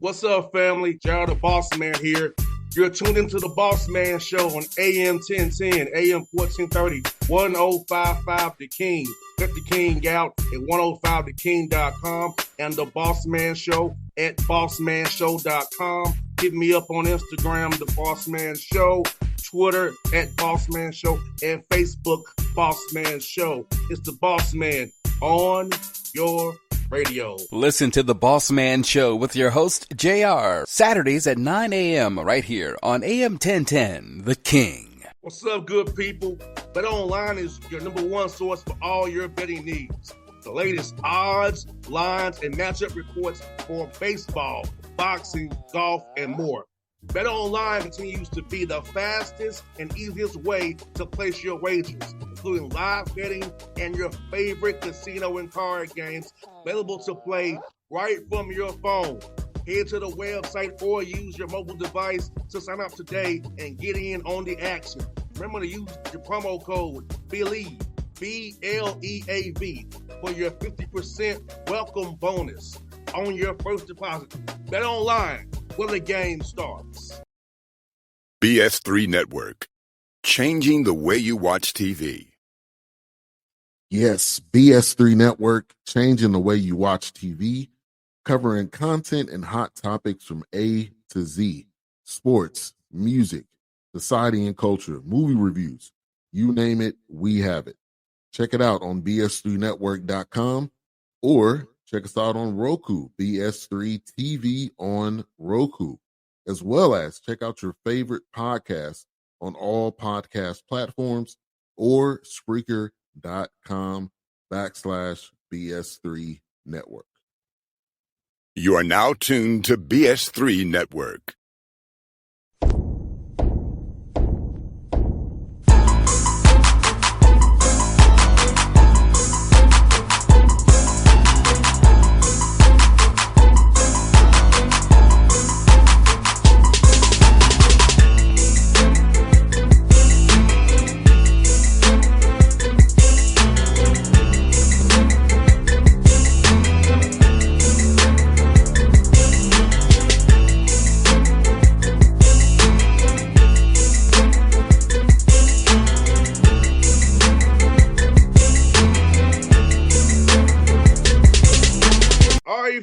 What's up, family? Gerald the Bossman here. You're tuned into the Bossman Show on AM 1010, AM 1430, 1055 The King. Let the King out at 105theking.com and the Bossman Show at bossmanshow.com. Hit me up on Instagram, The Bossman Show, Twitter at Bossman Show, and Facebook, Bossman Show. It's the Bossman on your radio. Listen to the Bossman Show with your host, JR, Saturdays at 9 a.m. right here on AM 1010, The King. What's up, good people? BetOnline is your number one source for all your betting needs. The latest odds, lines, and matchup reports for baseball, boxing, golf, and more. BetOnline continues to be the fastest and easiest way to place your wagers, including live betting and your favorite casino and card games available to play right from your phone. Head to the website or use your mobile device to sign up today and get in on the action. Remember to use your promo code BELIEVE, BLEAV, for your 50% welcome bonus on your first deposit. BetOnline, where the game starts. BS3 Network, changing the way you watch TV. Yes, BS3 Network, changing the way you watch TV, covering content and hot topics from A to Z, sports, music, society and culture, movie reviews, you name it, we have it. Check it out on bs3network.com or check us out on Roku, BS3 TV on Roku, as well as check out your favorite podcast on all podcast platforms or Spreaker.com/BS3 Network. You are now tuned to BS3 Network.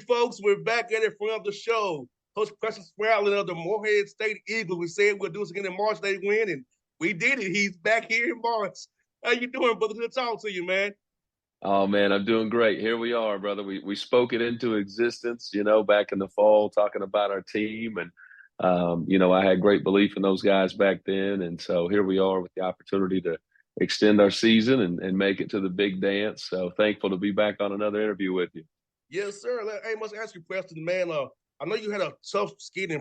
Folks, we're back at it from the show. Coach Preston Spradlin of the Morehead State Eagles. We said we'll do this again in March. They win, and we did it. He's back here in March. How you doing, brother? Good to talk to you, man. Oh, man, I'm doing great. Here we are, brother. We spoke it into existence, back in the fall, talking about our team. And, I had great belief in those guys back then. And so here we are with the opportunity to extend our season and make it to the big dance. So thankful to be back on another interview with you. Yes, sir. Hey, I must ask you, Preston, man. I know you had a tough skid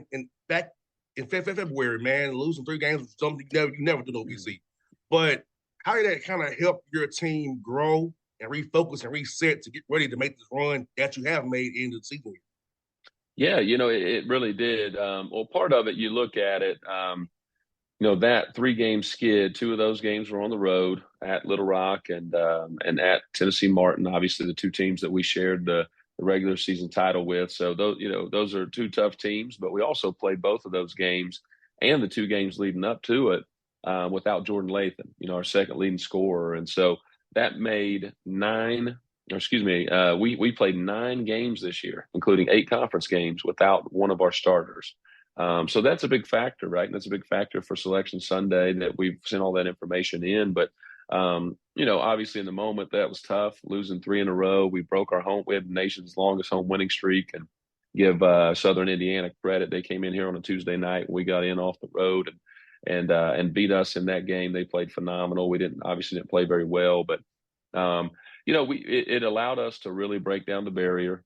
back in February, man, losing 3 games was something you never did OVC. But how did that kind of help your team grow and refocus and reset to get ready to make this run that you have made in the season? Yeah, it really did. Well, part of it, you look at it, that 3-game skid, 2 of those games were on the road at Little Rock and at Tennessee Martin, obviously the 2 teams that we shared the regular season title with. So those are 2 tough teams, but we also played both of those games and the 2 games leading up to it without Jordan Lathan, our second leading scorer. And so that made we played 9 games this year, including 8 conference games without one of our starters. So that's a big factor, right? And that's a big factor for Selection Sunday that we've sent all that information in. But, obviously in the moment that was tough, losing 3 in a row. We broke we had the nation's longest home winning streak, and give Southern Indiana credit. They came in here on a Tuesday night and we got in off the road and beat us in that game. They played phenomenal. We didn't play very well, but, it allowed us to really break down the barrier.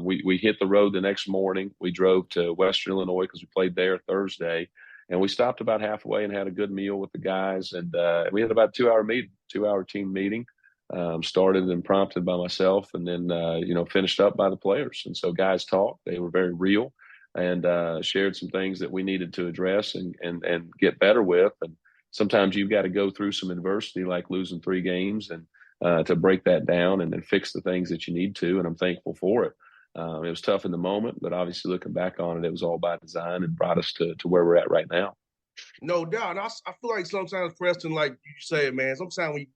We hit the road the next morning. We drove to Western Illinois because we played there Thursday, and we stopped about halfway and had a good meal with the guys. And we had about a 2-hour team meeting, started and prompted by myself, and then, finished up by the players. And so guys talked. They were very real and shared some things that we needed to address and get better with. And sometimes you've got to go through some adversity, like losing 3 games, and to break that down and then fix the things that you need to. And I'm thankful for it. It was tough in the moment, but obviously looking back on it, it was all by design and brought us to where we're at right now. No doubt. And I feel like sometimes, Preston, like you say, man, sometimes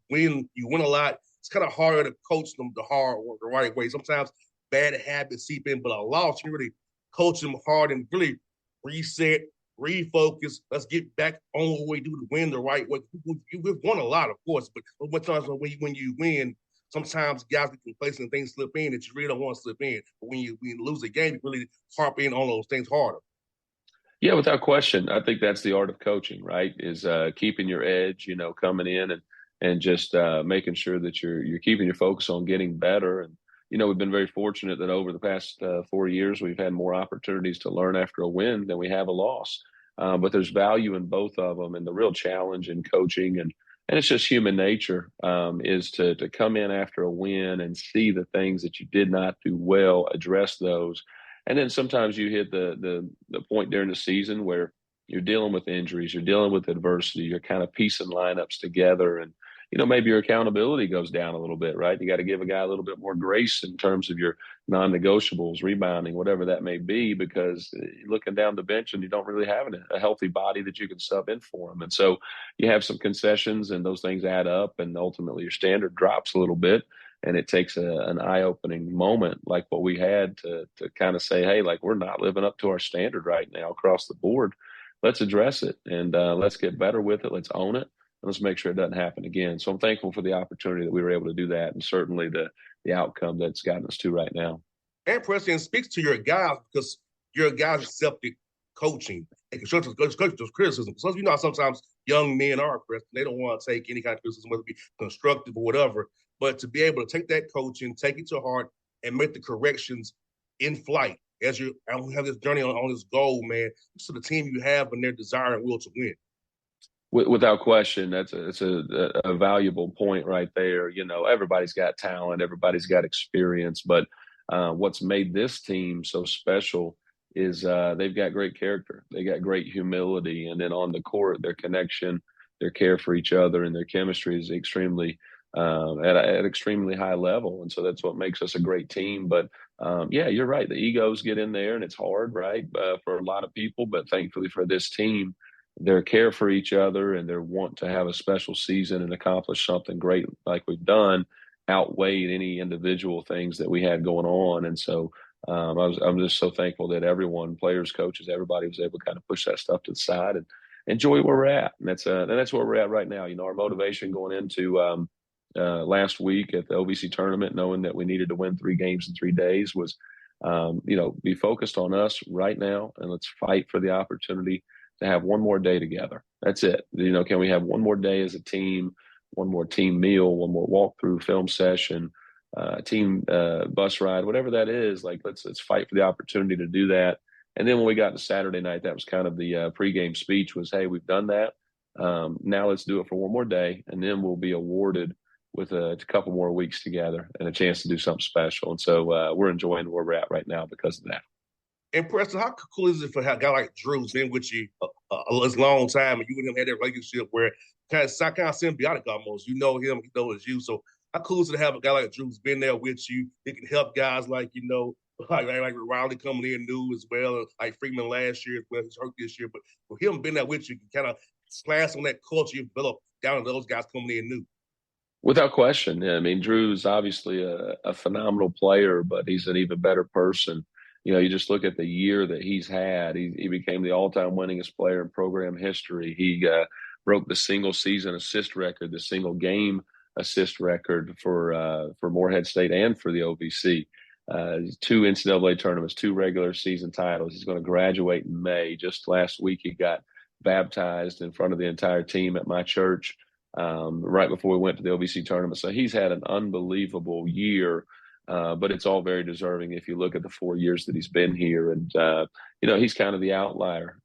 when you win a lot, it's kind of harder to coach them the hard work the right way. Sometimes bad habits seep in, but a loss, you really coach them hard and really reset, refocus. Let's get back on what we do to win the right way. We've won a lot, of course, but sometimes when you win, sometimes guys get complacent and things slip in that you really don't want to slip in. But when you lose a game, you really harp in on those things harder. Yeah, without question. I think that's the art of coaching, right? Is keeping your edge, coming in and just making sure that you're keeping your focus on getting better. And we've been very fortunate that over the past 4 years we've had more opportunities to learn after a win than we have a loss. But there's value in both of them, and the real challenge in coaching and it's just human nature is to come in after a win and see the things that you did not do well, address those. And then sometimes you hit the point during the season where you're dealing with injuries, you're dealing with adversity, you're kind of piecing lineups together, and maybe your accountability goes down a little bit, right? You got to give a guy a little bit more grace in terms of your non-negotiables, rebounding, whatever that may be, because you're looking down the bench and you don't really have a healthy body that you can sub in for them. And so you have some concessions, and those things add up, and ultimately your standard drops a little bit. And it takes an eye-opening moment like what we had to kind of say, hey, like, we're not living up to our standard right now across the board. Let's address it, and let's get better with it. Let's own it, and let's make sure it doesn't happen again. So I'm thankful for the opportunity that we were able to do that, and certainly the outcome that's gotten us to right now. And Preston speaks to your guys, because your guys accepted coaching and constructive criticism. So sometimes young men are, Preston. They don't want to take any kind of criticism, whether it be constructive or whatever. But to be able to take that coaching, take it to heart, and make the corrections in flight as you have this journey on this goal, man, to the team you have and their desire and will to win. Without question, it's a valuable point right there. Everybody's got talent, everybody's got experience, but what's made this team so special is they've got great character. They got great humility, and then on the court, their connection, their care for each other, and their chemistry is extremely at extremely high level. And so that's what makes us a great team. But yeah, you're right. The egos get in there, and it's hard, right, for a lot of people. But thankfully for this team, their care for each other and their want to have a special season and accomplish something great like we've done outweighed any individual things that we had going on. And so I'm just so thankful that everyone, players, coaches, everybody was able to kind of push that stuff to the side and enjoy where we're at. And that's where we're at right now. Our motivation going into last week at the OVC tournament, knowing that we needed to win 3 games in 3 days, was, be focused on us right now, and let's fight for the opportunity to have one more day together. That's it. Can we have one more day as a team, one more team meal, one more walkthrough film session, team bus ride, whatever that is. Like, let's fight for the opportunity to do that. And then when we got to Saturday night, that was kind of the pregame speech was, hey, we've done that. Now let's do it for one more day, and then we'll be awarded with a couple more weeks together and a chance to do something special. And so we're enjoying where we're at right now because of that. And Preston, how cool is it for a guy like Drew's been with you a long time, and you and him had that relationship where kind of symbiotic almost. You know him, he knows you. So how cool is it to have a guy like Drew's been there with you? He can help guys like like Riley coming in new as well, like Freeman last year as well. He's hurt this year, but for him being there with you, can kind of splash on that culture you developed down to those guys coming in new. Without question. Yeah, I mean, Drew's obviously a phenomenal player, but he's an even better person. You just look at the year that he's had. He became the all-time winningest player in program history. He broke the single season assist record, the single game assist record for Morehead State and for the OVC. 2 NCAA tournaments, 2 regular season titles. He's going to graduate in May. Just last week, he got baptized in front of the entire team at my church right before we went to the OVC tournament. So he's had an unbelievable year. But it's all very deserving if you look at the 4 years that he's been here. And, he's kind of the outlier.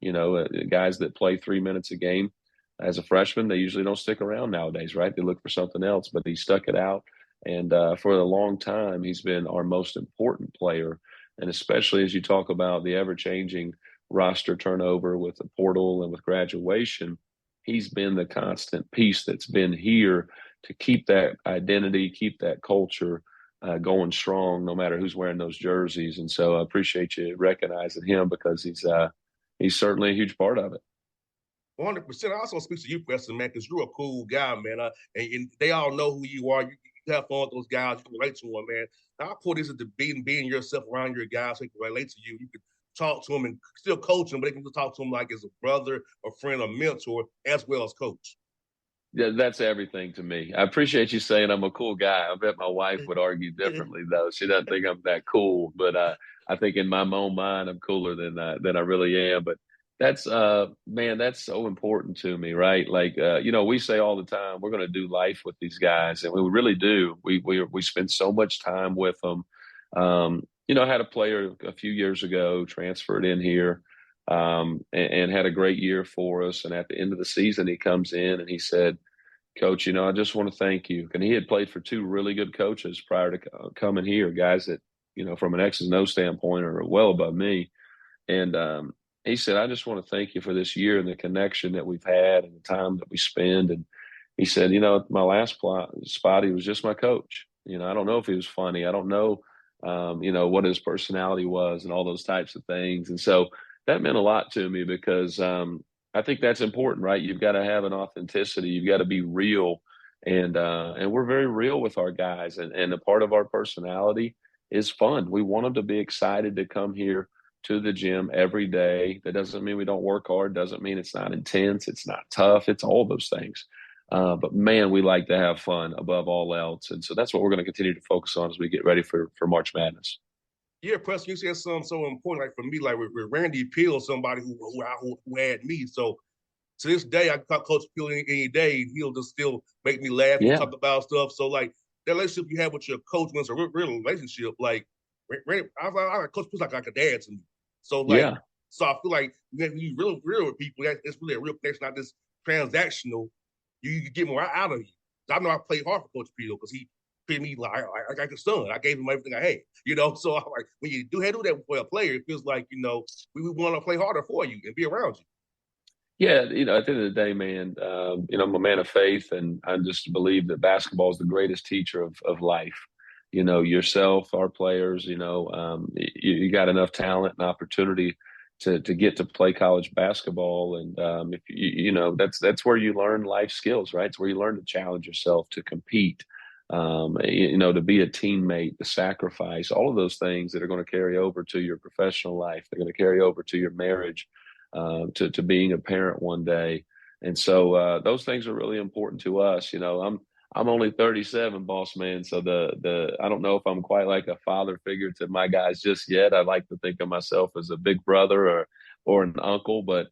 Guys that play 3 minutes a game as a freshman, they usually don't stick around nowadays, right? They look for something else, but he stuck it out. And for a long time, he's been our most important player. And especially as you talk about the ever-changing roster turnover with the portal and with graduation, he's been the constant piece that's been here to keep that identity, keep that culture, going strong, no matter who's wearing those jerseys. And so I appreciate you recognizing him because he's certainly a huge part of it. 100%. I also speak to you, Preston, man, because you're a cool guy, man. And they all know who you are. You have fun with those guys. You can relate to them, man. Now, I put this into being yourself around your guys so they can relate to you. You can talk to them and still coach them, but they can just talk to them like as a brother, a friend, a mentor, as well as coach. Yeah, that's everything to me. I appreciate you saying I'm a cool guy. I bet my wife would argue differently, though. She doesn't think I'm that cool, but I think in my own mind I'm cooler than I really am. But that's man, that's so important to me, right? Like we say all the time we're going to do life with these guys, and we really do. We spend so much time with them. I had a player a few years ago transferred in here and had a great year for us. And at the end of the season, he comes in and he said, "Coach, I just want to thank you." And he had played for two really good coaches prior to coming here, guys that, from an X's and O's standpoint are well above me. And he said, "I just want to thank you for this year and the connection that we've had and the time that we spend." And he said, my last spot, he was just my coach. I don't know if he was funny. I don't know, what his personality was and all those types of things. And so that meant a lot to me because I think that's important, right? You've got to have an authenticity. You've got to be real. And we're very real with our guys. And a part of our personality is fun. We want them to be excited to come here to the gym every day. That doesn't mean we don't work hard. Doesn't mean it's not intense. It's not tough. It's all those things. But man, we like to have fun above all else. And so that's what we're going to continue to focus on as we get ready for March Madness. Yeah, Preston, you said something so important, like for me, like with Randy Peel, somebody who had me. So to this day, I can call Coach Peel any day, and he'll just still make me laugh and talk about stuff. So like that relationship you have with your coach was a real relationship. Like Randy, I Coach Peel's like a dad to me. So so I feel like when you really real with people, it's really a real connection, not just transactional. You get more out of you. So I know I played hard for Coach Peel because he treated me like I got the son. I gave him everything I had, So I'm like, when you do that for a player, it feels like, we want to play harder for you and be around you. Yeah, at the end of the day, man, I'm a man of faith, and I just believe that basketball is the greatest teacher of life. Yourself, our players, you got enough talent and opportunity to get to play college basketball. And if that's where you learn life skills, right? It's where you learn to challenge yourself, to compete, to be a teammate, to sacrifice, all of those things that are going to carry over to your professional life. They're going to carry over to your marriage, to being a parent one day. And so those things are really important to us. I'm only 37, Bossman, so the I don't know if I'm quite like a father figure to my guys just yet. I like to think of myself as a big brother or an uncle, but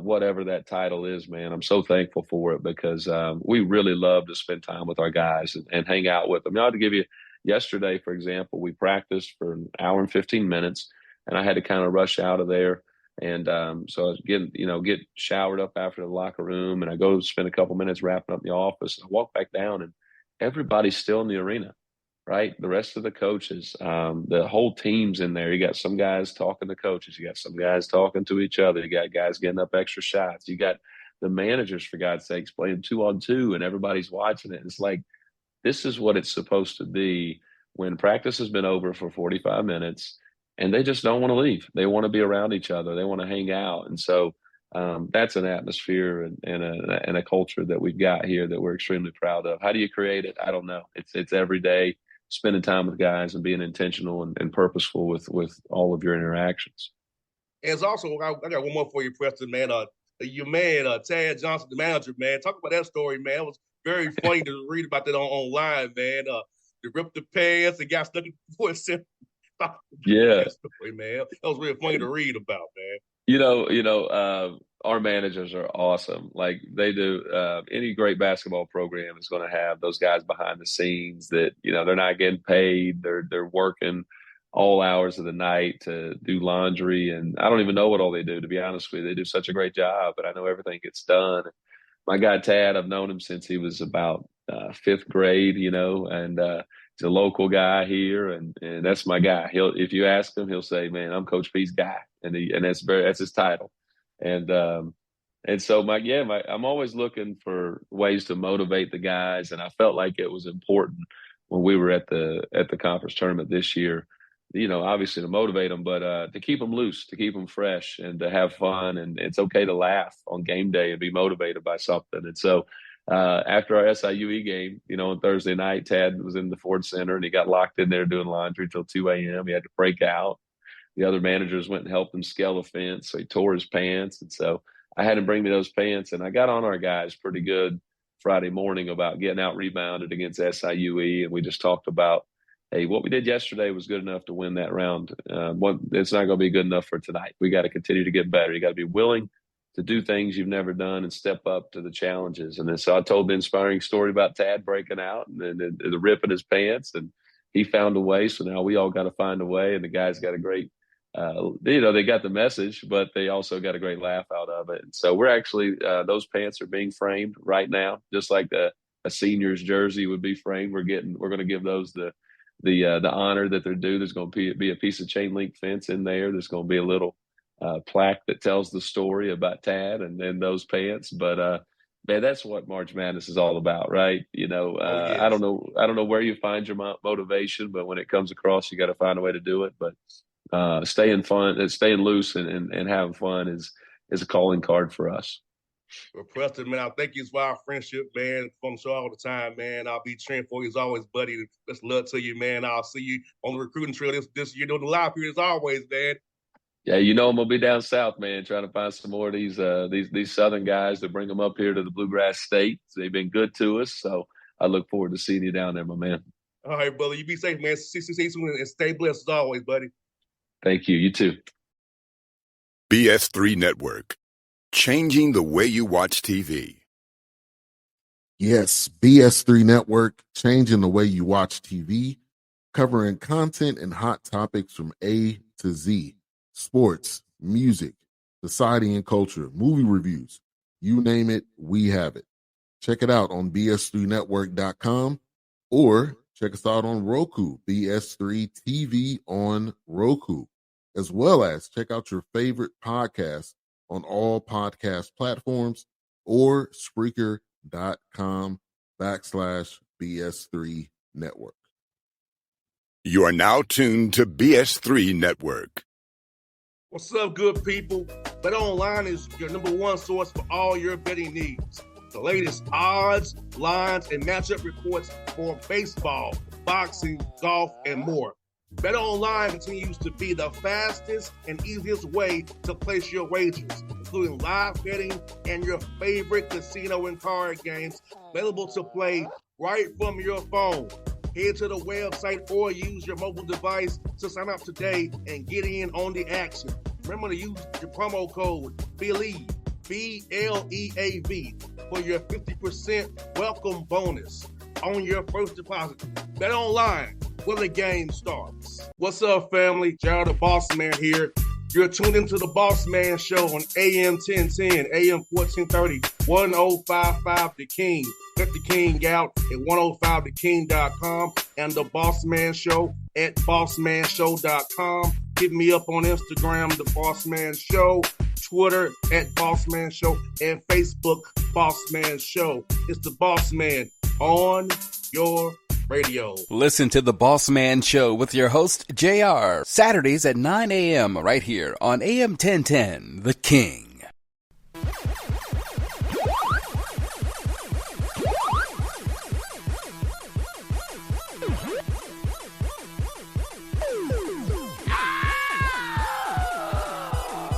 whatever that title is, man, I'm so thankful for it because we really love to spend time with our guys and hang out with them. To give you yesterday, for example, we practiced for an hour and 15 minutes, and I had to kind of rush out of there. And so I was get showered up after the locker room, and I go spend a couple minutes wrapping up the office. I walk back down, and everybody's still in the arena, right? The rest of the coaches, the whole team's in there. You got some guys talking to coaches. You got some guys talking to each other. You got guys getting up extra shots. You got the managers, for God's sakes, playing 2-on-2, and everybody's watching it. It's like, this is what it's supposed to be when practice has been over for 45 minutes. And they just don't want to leave. They want to be around each other. They want to hang out. And so that's an atmosphere and a culture that we've got here that we're extremely proud of. How do you create it? I don't know. It's every day spending time with guys and being intentional and purposeful with all of your interactions. And it's also, I got one more for you, Preston, man. Your man, Tad Johnson, the manager, man. Talk about that story, man. It was very funny to read about that online, man. They ripped the pants and got stuck in the voice. Yeah, man, that was really funny to read about, man. Our managers are awesome. Like they do. Any great basketball program is going to have those guys behind the scenes that they're not getting paid. They're working all hours of the night to do laundry, and I don't even know what all they do. To be honest with you, they do such a great job, but I know everything gets done. My guy Tad, I've known him since he was about fifth grade. And he's a local guy here, and that's my guy. If you ask him, he'll say, "Man, I'm Coach P's guy," and that's his title. And so I'm always looking for ways to motivate the guys, and I felt like it was important when we were at the conference tournament this year. Obviously to motivate them, but to keep them loose, to keep them fresh, and to have fun. And it's okay to laugh on game day and be motivated by something. And so after our SIUE game, on Thursday night, Tad was in the Ford Center and he got locked in there doing laundry till 2 a.m. He had to break out. The other managers went and helped him scale a fence. So he tore his pants. And so I had him bring me those pants, and I got on our guys pretty good Friday morning about getting out rebounded against SIUE. And we just talked about, hey, what we did yesterday was good enough to win that round. It's not going to be good enough for tonight. We got to continue to get better. You got to be willing to do things you've never done and step up to the challenges. And then so I told the inspiring story about Tad breaking out and then the rip in his pants, and he found a way. So now we all got to find a way, and the guys got a great, they got the message, but they also got a great laugh out of it. And so we're actually, those pants are being framed right now, just like a senior's jersey would be framed. We're going to give those the honor that they're due. There's going to be a piece of chain link fence in there. There's going to be a little plaque that tells the story about Tad and then those pants. But man, that's what March Madness is all about, right? Yes. I don't know where you find your motivation, but when it comes across, you got to find a way to do it. But staying loose and having fun is a calling card for us. Well, Preston, man, I thank you for our friendship, man. From the show all the time, man. I'll be cheering for you as always, buddy. Best love to you, man. I'll see you on the recruiting trail this year doing the live period as always, man. Yeah, I'm gonna be down south, man, trying to find some more of these Southern guys to bring them up here to the Bluegrass State. They've been good to us, so I look forward to seeing you down there, my man. All right, brother. You be safe, man. See you soon and stay blessed as always, buddy. Thank you. You too. BS3 Network. Changing the way you watch TV. Yes, BS3 Network, changing the way you watch TV, covering content and hot topics from A to Z. Sports, music, society and culture, movie reviews. You name it, we have it. Check it out on bs3network.com or check us out on Roku, BS3 TV on Roku, as well as check out your favorite podcast on all podcast platforms or Spreaker.com/BS3 Network. You are now tuned to BS3 Network. What's up, good people? BetOnline is your number one source for all your betting needs. The latest odds, lines, and matchup reports for baseball, boxing, golf, and more. BetOnline continues to be the fastest and easiest way to place your wagers, including live betting and your favorite casino and card games available to play right from your phone. Head to the website or use your mobile device to sign up today and get in on the action. Remember to use your promo code BELIEVE, BLEAV, for your 50% welcome bonus on your first deposit. BetOnline, where the game starts. What's up, family? Jared the Bossman here. You're tuned into the Bossman Show on AM 1010, AM 1430, 1055 The King. Check The King out at 105theking.com and the Bossman Show at bossmanshow.com. Hit me up on Instagram, The Bossman Show, Twitter at Bossman Show, and Facebook, Bossman Show. It's the Bossman on your radio. Listen to The Bossman Show with your host, JR, Saturdays at 9 a.m. right here on AM 1010, The King.